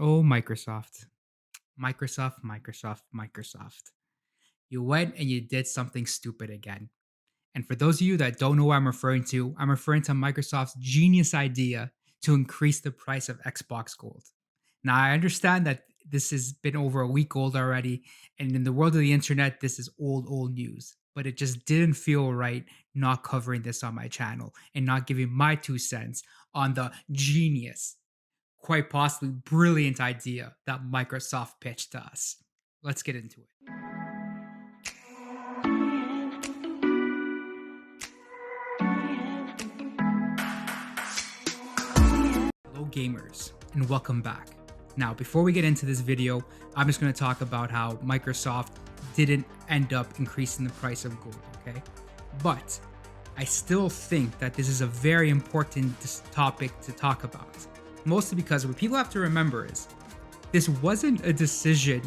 Oh, Microsoft. Microsoft. You went and you did something stupid again. And for those of you that don't know what I'm referring to Microsoft's genius idea to increase the price of Xbox Gold. Now, I understand that this has been over a week old already, and in the world of the internet, this is old news. But it just didn't feel right not covering this on my channel and not giving my 2 cents on the genius, quite possibly brilliant idea that Microsoft pitched to us. Let's get into it. Hello gamers, and welcome back. Now, before we get into this video, I'm just going to talk about how Microsoft didn't end up increasing the price of gold, okay? But I still think that this is a very important topic to talk about. Mostly because what people have to remember is this wasn't a decision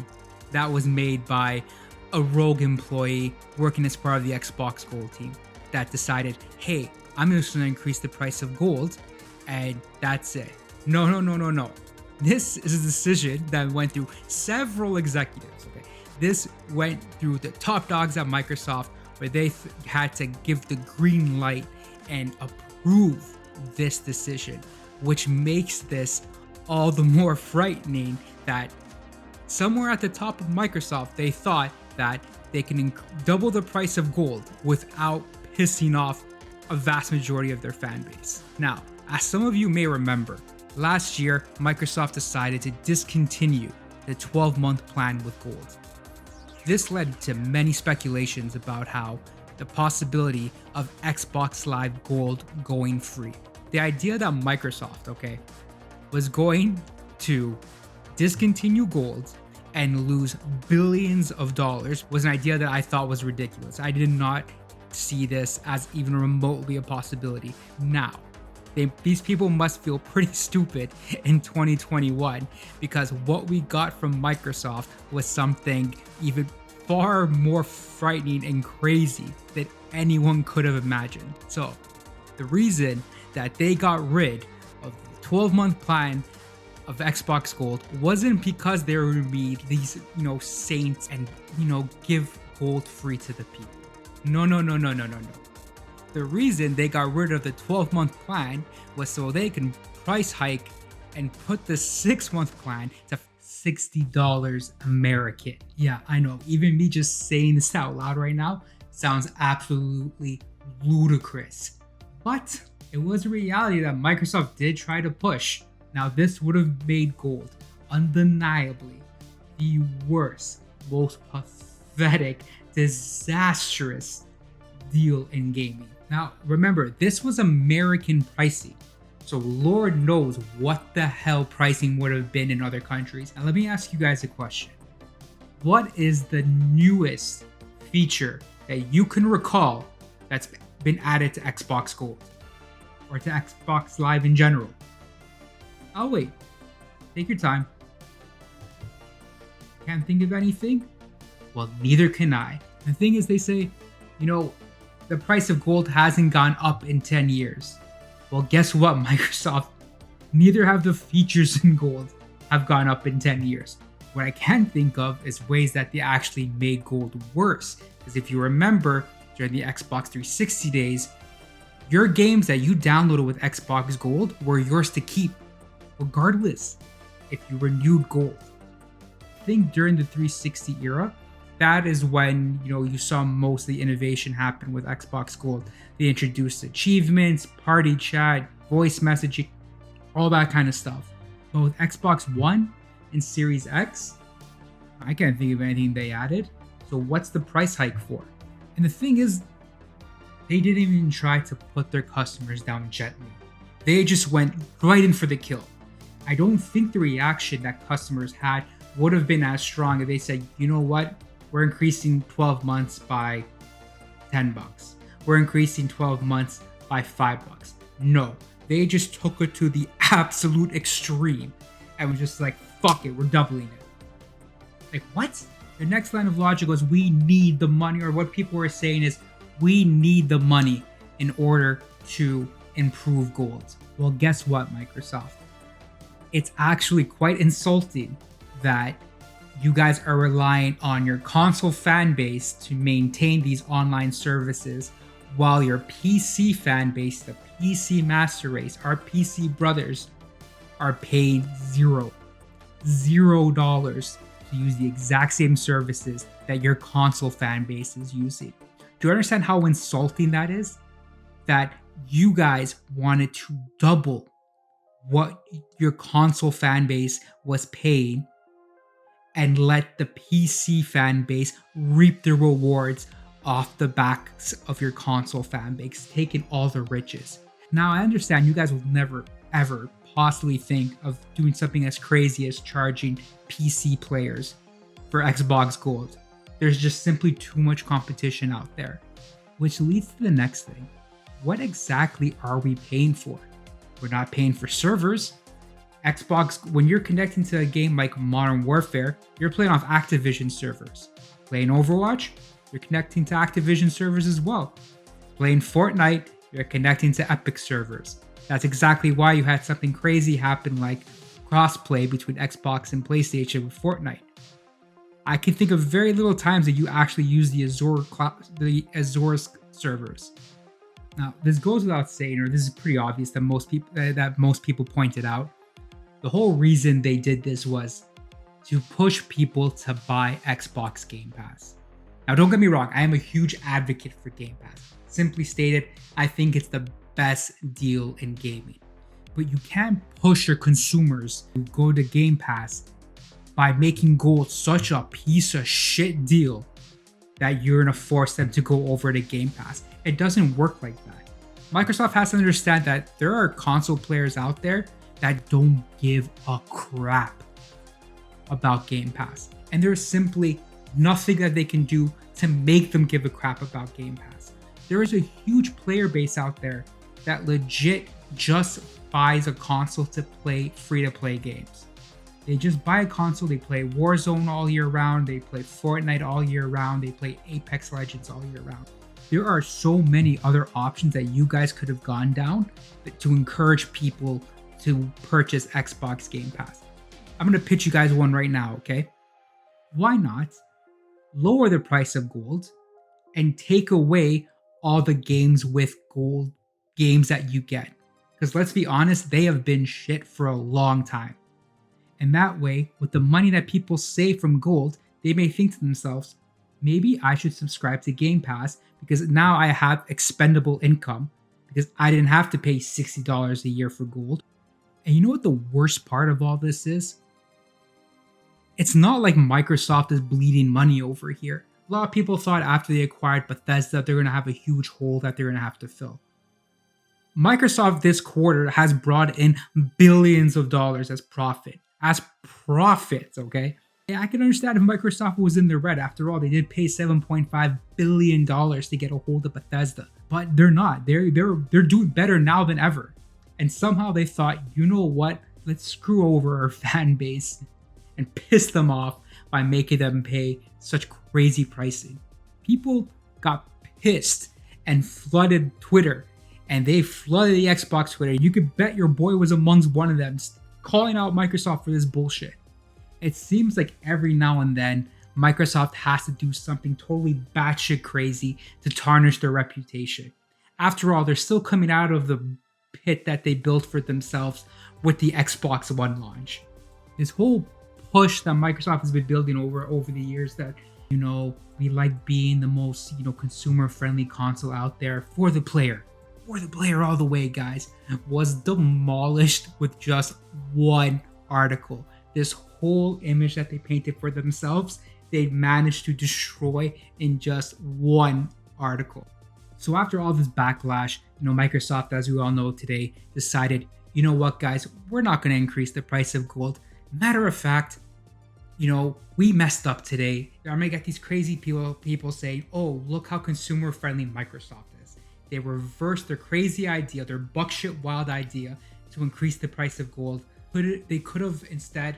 that was made by a rogue employee working as part of the Xbox Gold team that decided, hey, I'm just going to increase the price of gold and that's it. No. This is a decision that went through several executives. Okay, this went through the top dogs at Microsoft, where they had to give the green light and approve this decision, which makes this all the more frightening that somewhere at the top of Microsoft, they thought that they can double the price of gold without pissing off a vast majority of their fan base. Now, as some of you may remember, last year, Microsoft decided to discontinue the 12-month plan with gold. This led to many speculations about how the possibility of Xbox Live Gold going free. The idea that Microsoft, was going to discontinue gold and lose billions of dollars was an idea that I thought was ridiculous. I did not see this as even remotely a possibility. Now, these people must feel pretty stupid in 2021 because what we got from Microsoft was something even far more frightening and crazy than anyone could have imagined. So the reason that they got rid of the 12-month plan of Xbox Gold wasn't because they were going to be these, saints and, give gold free to the people. No. The reason they got rid of the 12-month plan was so they can price hike and put the 6-month plan to $60 American. Yeah, I know. Even me just saying this out loud right now sounds absolutely ludicrous. But it was a reality that Microsoft did try to push. Now, this would have made gold undeniably the worst, most pathetic, disastrous deal in gaming. Now, remember, this was American pricing, so Lord knows what the hell pricing would have been in other countries. Now, let me ask you guys a question. What is the newest feature that you can recall that's been added to Xbox Gold or to Xbox Live in general? I'll wait. Take your time. Can't think of anything? Well, neither can I. The thing is, they say, the price of gold hasn't gone up in 10 years. Well, guess what, Microsoft? Neither have the features in gold have gone up in 10 years. What I can think of is ways that they actually made gold worse. Because if you remember, during the Xbox 360 days, your games that you downloaded with Xbox Gold were yours to keep, regardless if you renewed gold. I think during the 360 era, that is when you saw most of the innovation happen with Xbox Gold. They introduced achievements, party chat, voice messaging, all that kind of stuff. But with Xbox One and Series X, I can't think of anything they added. So what's the price hike for? And the thing is, they didn't even try to put their customers down gently. They just went right in for the kill. I don't think the reaction that customers had would have been as strong if they said, you know what? We're increasing 12 months by $10. We're increasing 12 months by $5. No, they just took it to the absolute extreme and was just like, fuck it, we're doubling it. Like, what? The next line of logic was, we need the money, or what people were saying is, we need the money in order to improve gold. Well, guess what, Microsoft? it's actually quite insulting that you guys are relying on your console fan base to maintain these online services while your PC fan base, the PC master race, our PC brothers, are paid $0 to use the exact same services that your console fan base is using. Do you understand how insulting that is? That you guys wanted to double what your console fan base was paying and let the PC fan base reap the rewards off the backs of your console fan base, taking all the riches. Now, I understand you guys will never, ever possibly think of doing something as crazy as charging PC players for Xbox Gold. There's just simply too much competition out there. Which leads to the next thing. What exactly are we paying for? We're not paying for servers. Xbox, when you're connecting to a game like Modern Warfare, you're playing off Activision servers. Playing Overwatch, you're connecting to Activision servers as well. Playing Fortnite, you're connecting to Epic servers. That's exactly why you had something crazy happen like crossplay between Xbox and PlayStation with Fortnite. I can think of very little times that you actually use the Azure servers. Now, this goes without saying, or this is pretty obvious that most people pointed out. The whole reason they did this was to push people to buy Xbox Game Pass. Now, don't get me wrong, I am a huge advocate for Game Pass. Simply stated, I think it's the best deal in gaming. But you can't push your consumers to go to Game Pass by making gold such a piece of shit deal that you're gonna force them to go over to Game Pass. It doesn't work like that. Microsoft has to understand that there are console players out there that don't give a crap about Game Pass. And there's simply nothing that they can do to make them give a crap about Game Pass. There is a huge player base out there that legit just buys a console to play free-to-play games. They just buy a console, they play Warzone all year round, they play Fortnite all year round, they play Apex Legends all year round. There are so many other options that you guys could have gone down to encourage people to purchase Xbox Game Pass. I'm going to pitch you guys one right now, okay? Why not lower the price of gold and take away all the games with gold games that you get? Because let's be honest, they have been shit for a long time. And that way, with the money that people save from gold, they may think to themselves, maybe I should subscribe to Game Pass because now I have expendable income because I didn't have to pay $60 a year for gold. And you know what the worst part of all this is? It's not like Microsoft is bleeding money over here. A lot of people thought after they acquired Bethesda, they're going to have a huge hole that they're going to have to fill. Microsoft this quarter has brought in billions of dollars as profit. Okay? Yeah, I can understand if Microsoft was in the red. After all, they did pay $7.5 billion to get a hold of Bethesda. But they're not. They're doing better now than ever. And somehow they thought, you know what? Let's screw over our fan base and piss them off by making them pay such crazy pricing. People got pissed and flooded Twitter. And they flooded the Xbox Twitter. You could bet your boy was amongst one of them, calling out Microsoft for this bullshit. It seems like every now and then, Microsoft has to do something totally batshit crazy to tarnish their reputation. After all, they're still coming out of the pit that they built for themselves with the Xbox One launch. This whole push that Microsoft has been building over the years that, we like being the most, consumer-friendly console out there for the player all the way, guys, was demolished with just one article. This whole image that they painted for themselves, they managed to destroy in just one article. So after all this backlash, Microsoft, as we all know today, decided, you know what, guys, we're not going to increase the price of gold. Matter of fact, we messed up today. I'm going to get these crazy people saying, oh, look how consumer friendly Microsoft is. They reversed their crazy idea, their buckshit wild idea to increase the price of gold. They could have instead,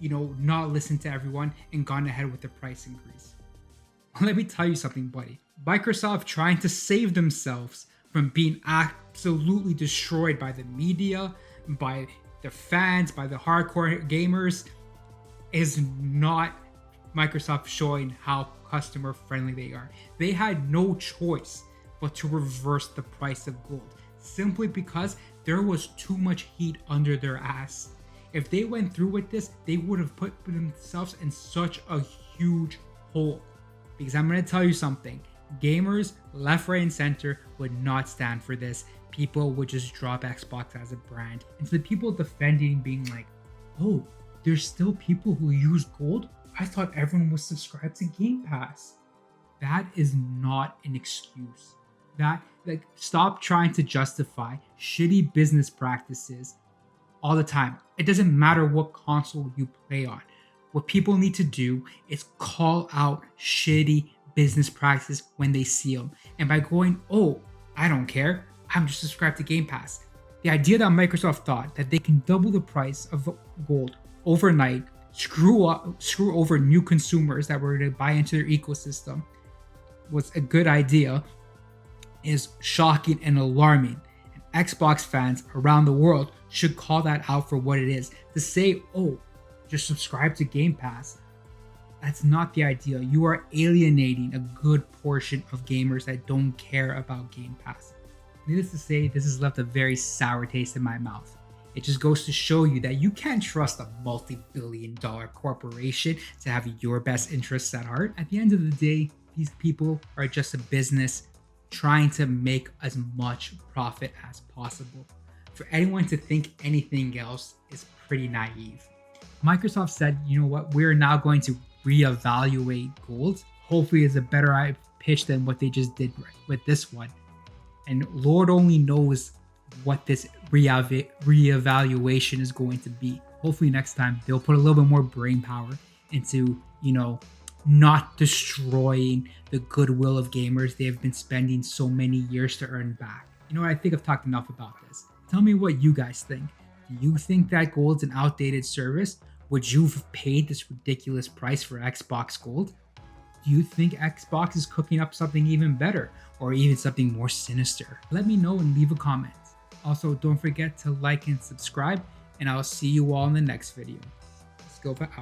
not listened to everyone and gone ahead with the price increase. Let me tell you something, buddy. Microsoft trying to save themselves from being absolutely destroyed by the media, by the fans, by the hardcore gamers, is not Microsoft showing how customer friendly they are. They had no choice but to reverse the price of gold simply because there was too much heat under their ass. If they went through with this, they would have put themselves in such a huge hole. Because I'm going to tell you something, gamers left, right, and center would not stand for this. People would just drop Xbox as a brand. And to the people defending, being like, oh, there's still people who use gold? I thought everyone was subscribed to Game Pass. That is not an excuse. Stop trying to justify shitty business practices all the time. It doesn't matter what console you play on. What people need to do is call out shitty business practices when they see them. And by going, oh, I don't care, I'm just subscribed to Game Pass. The idea that Microsoft thought that they can double the price of gold overnight, screw over new consumers that were to buy into their ecosystem was a good idea is shocking and alarming. And Xbox fans around the world should call that out for what it is. To say, oh, just subscribe to Game Pass, that's not the idea. You are alienating a good portion of gamers that don't care about Game Pass. Needless to say, this has left a very sour taste in my mouth. It just goes to show you that you can't trust a multi-billion-dollar corporation to have your best interests at heart. At the end of the day, these people are just a business trying to make as much profit as possible. For anyone to think anything else is pretty naive. Microsoft said, you know what, we're now going to reevaluate gold. Hopefully it's a better pitch than what they just did with this one. And Lord only knows what this reevaluation is going to be. Hopefully next time they'll put a little bit more brain power into, not destroying the goodwill of gamers they have been spending so many years to earn back. I think I've talked enough about this. Tell me what you guys think. Do you think that gold's an outdated service? Would you have paid this ridiculous price for Xbox Gold? Do you think Xbox is cooking up something even better or even something more sinister? Let me know and leave a comment. Also, don't forget to like and subscribe, and I'll see you all in the next video. Daskillva out.